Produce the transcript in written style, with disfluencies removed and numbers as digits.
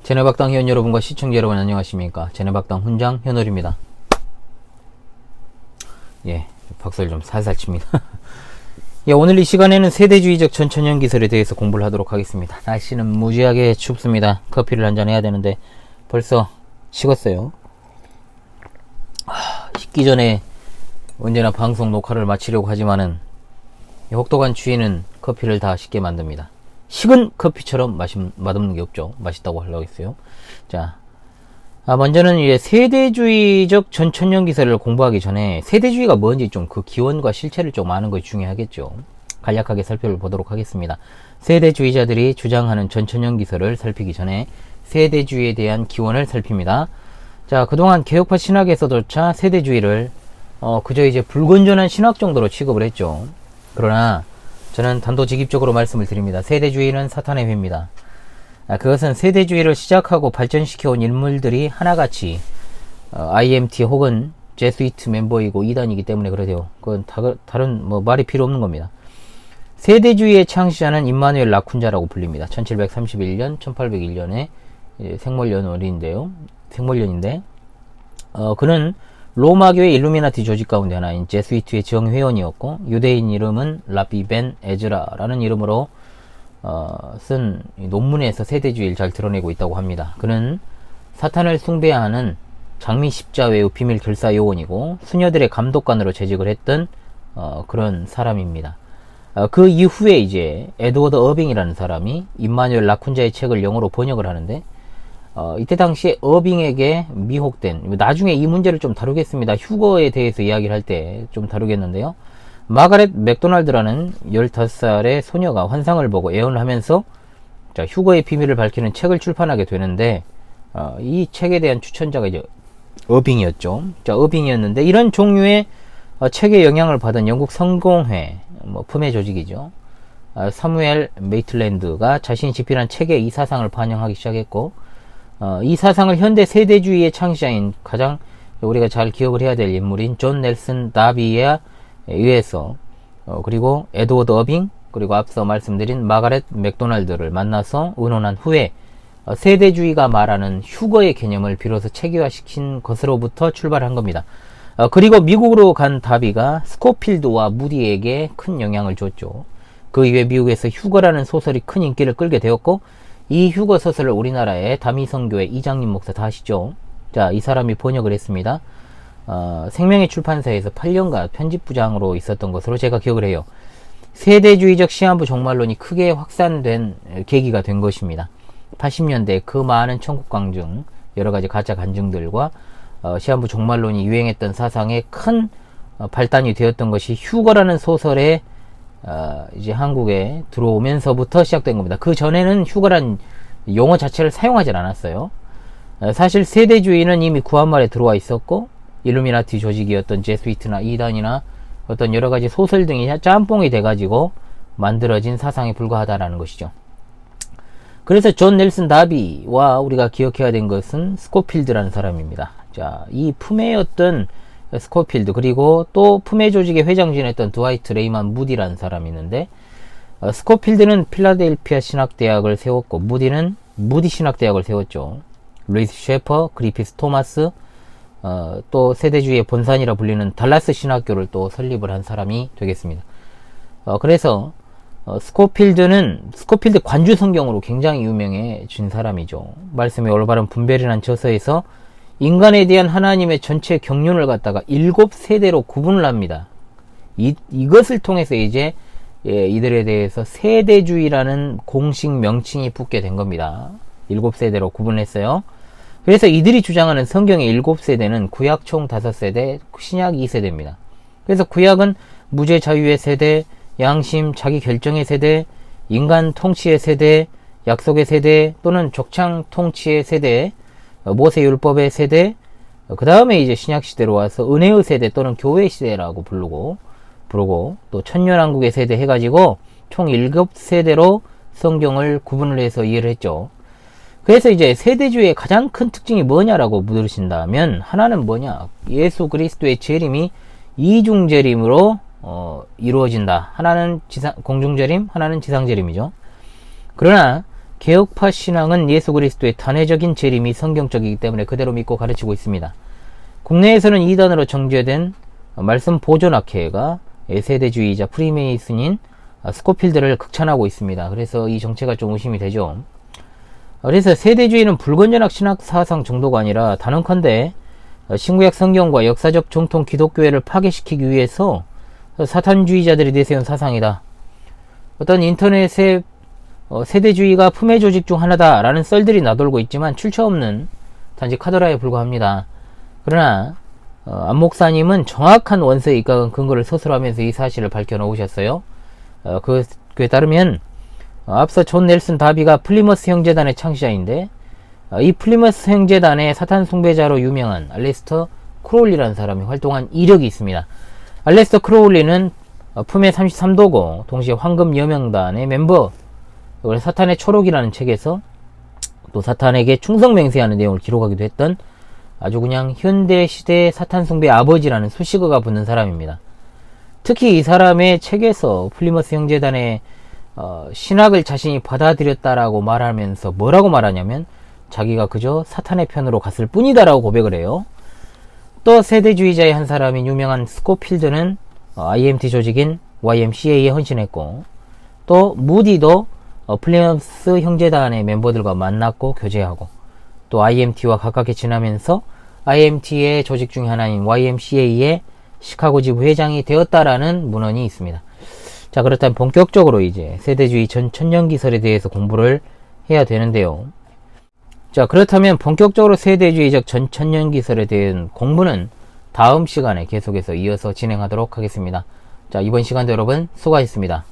제네박당 회원 여러분과 시청자 여러분 안녕하십니까. 제네박당 훈장 현월입니다. 예, 박수를 좀 살살 칩니다. 예, 오늘 이 시간에는 세대주의적 전천연 기설에 대해서 공부를 하도록 하겠습니다. 날씨는 무지하게 춥습니다. 커피를 한잔 해야 되는데 벌써 식었어요. 식기 전에 언제나 방송 녹화를 마치려고 하지만은 혹독한 추위는 커피를 다 식게 만듭니다. 식은 커피처럼 맛없는 게 없죠. 맛있다고 하려고 했어요. 자, 먼저는 이제 세대주의적 전천연 기설을 공부하기 전에 세대주의가 뭔지 좀 그 기원과 실체를 좀 아는 것이 중요하겠죠. 간략하게 살펴보도록 하겠습니다. 세대주의자들이 주장하는 전천연 기설을 살피기 전에 세대주의에 대한 기원을 살핍니다. 자, 그동안 개혁파 신학에서조차 세대주의를 그저 이제 불건전한 신학 정도로 취급을 했죠. 그러나 저는 단도직입적으로 말씀을 드립니다. 세대주의는 사탄의 회입니다. 그것은 세대주의를 시작하고 발전시켜온 인물들이 하나같이 IMT 혹은 제스위트 멤버이고 이단이기 때문에 그러대요. 그건 다른 말이 필요 없는 겁니다. 세대주의의 창시자는 임마누엘 라쿤자라고 불립니다. 1731년, 1801년에 생몰년인데 그는 로마교의 일루미나티 조직 가운데 하나인 제스위트의 정회원이었고 유대인 이름은 라비 벤 에즈라라는 이름으로 쓴 논문에서 세대주의를 잘 드러내고 있다고 합니다. 그는 사탄을 숭배하는 장미 십자회의 비밀 결사 요원이고 수녀들의 감독관으로 재직을 했던 그런 사람입니다. 그 이후에 이제 에드워드 어빙이라는 사람이 임마누엘 라쿤자의 책을 영어로 번역을 하는데 이때 당시에 어빙에게 미혹된, 나중에 이 문제를 좀 다루겠습니다. 휴거에 대해서 이야기를 할 때 좀 다루겠는데요. 마가렛 맥도날드라는 15살의 소녀가 환상을 보고 예언을 하면서 휴거의 비밀을 밝히는 책을 출판하게 되는데 이 책에 대한 추천자가 이제 어빙이었죠. 어빙이었는데 이런 종류의 책에 영향을 받은 영국 성공회, 품의 조직이죠. 사무엘 메이틀랜드가 자신이 집필한 책에 이 사상을 반영하기 시작했고 이 사상을 현대 세대주의의 창시자인 가장 우리가 잘 기억을 해야 될 인물인 존 넬슨 다비에 의해서 그리고 에드워드 어빙 그리고 앞서 말씀드린 마가렛 맥도날드를 만나서 의논한 후에 세대주의가 말하는 휴거의 개념을 비로소 체계화시킨 것으로부터 출발한 겁니다. 그리고 미국으로 간 다비가 스코필드와 무디에게 큰 영향을 줬죠. 그 이후에 미국에서 휴거라는 소설이 큰 인기를 끌게 되었고 이 휴거 소설을 우리나라의 다미성교회 이장님 목사 다 아시죠? 자, 이 사람이 번역을 했습니다. 생명의 출판사에서 8년간 편집부장으로 있었던 것으로 제가 기억을 해요. 세대주의적 시한부 종말론이 크게 확산된 계기가 된 것입니다. 80년대 그 많은 천국 강증, 여러가지 가짜 간증들과 시한부 종말론이 유행했던 사상의 큰 발단이 되었던 것이 휴거라는 소설의 이제 한국에 들어오면서부터 시작된 겁니다. 그 전에는 휴거란 용어 자체를 사용하지 않았어요. 사실 세대주의는 이미 구한말에 들어와 있었고 일루미나티 조직이었던 제스위트나 이단이나 어떤 여러가지 소설 등이 짬뽕이 돼가지고 만들어진 사상에 불과하다라는 것이죠. 그래서 존 넬슨 다비와 우리가 기억해야 된 것은 스코필드라는 사람입니다. 자, 이 품에였던 스코필드 그리고 또 품에 조직의 회장 지냈던 드와이트 레이만 무디라는 사람이 있는데 스코필드는 필라델피아 신학대학을 세웠고 무디는 무디 신학대학을 세웠죠. 루이스 셰퍼, 그리피스 토마스 또 세대주의의 본산이라 불리는 달라스 신학교를 또 설립을 한 사람이 되겠습니다. 그래서 스코필드 관주 성경으로 굉장히 유명해진 사람이죠. 말씀의 올바른 분별이라는 저서에서 인간에 대한 하나님의 전체 경륜을 갖다가 7세대로 구분을 합니다. 이것을 통해서 이제 이들에 대해서 세대주의라는 공식 명칭이 붙게 된 겁니다. 7세대로 구분했어요. 그래서 이들이 주장하는 성경의 7세대는 구약 총 5세대, 신약 2세대입니다. 그래서 구약은 무죄 자유의 세대, 양심, 자기 결정의 세대, 인간 통치의 세대, 약속의 세대 또는 족창 통치의 세대, 모세 율법의 세대, 그 다음에 이제 신약 시대로 와서 은혜의 세대 또는 교회 시대라고 부르고 또 천년왕국의 세대 해가지고 총 7세대로 성경을 구분을 해서 이해를 했죠. 그래서 이제 세대주의의 가장 큰 특징이 뭐냐라고 물으신다면 하나는 뭐냐? 예수 그리스도의 재림이 이중재림으로 이루어진다. 하나는 공중재림, 하나는 지상재림이죠. 그러나 개혁파 신앙은 예수 그리스도의 단회적인 재림이 성경적이기 때문에 그대로 믿고 가르치고 있습니다. 국내에서는 이단으로 정죄된 말씀 보존학회가 세대주의자 프리메이슨인 스코필드를 극찬하고 있습니다. 그래서 이 정체가 좀 의심이 되죠. 그래서 세대주의는 불건전학 신학 사상 정도가 아니라 단언컨대 신구약 성경과 역사적 정통 기독교회를 파괴시키기 위해서 사탄주의자들이 내세운 사상이다. 어떤 인터넷에 세대주의가 품위 조직 중 하나다라는 썰들이 나돌고 있지만 출처 없는 단지 카더라에 불과합니다. 그러나 안 목사님은 정확한 원서에 입각한 근거를 서술하면서 이 사실을 밝혀놓으셨어요. 그에 따르면 앞서 존 넬슨 다비가 플리머스 형제단의 창시자인데 이 플리머스 형제단의 사탄 숭배자로 유명한 알레스터 크로울리라는 사람이 활동한 이력이 있습니다. 알레스터 크로울리는 품의 33도고 동시에 황금 여명단의 멤버, 사탄의 초록이라는 책에서 또 사탄에게 충성 맹세하는 내용을 기록하기도 했던 아주 그냥 현대 시대의 사탄 숭배 아버지라는 수식어가 붙는 사람입니다. 특히 이 사람의 책에서 플리머스 형제단의 신학을 자신이 받아들였다라고 말하면서 뭐라고 말하냐면 자기가 그저 사탄의 편으로 갔을 뿐이다 라고 고백을 해요. 또 세대주의자의 한 사람인 유명한 스코필드는 IMT 조직인 YMCA에 헌신했고, 또 무디도 플리머스 형제단의 멤버들과 만났고 교제하고, 또 IMT와 가깝게 지나면서 IMT의 조직 중에 하나인 YMCA의 시카고 지부 회장이 되었다라는 문헌이 있습니다. 자, 그렇다면 본격적으로 이제 세대주의 천년기설에 대해서 공부를 해야 되는데요. 자, 그렇다면 본격적으로 세대주의적 천년기설에 대한 공부는 다음 시간에 계속해서 이어서 진행하도록 하겠습니다. 자, 이번 시간도 여러분 수고하셨습니다.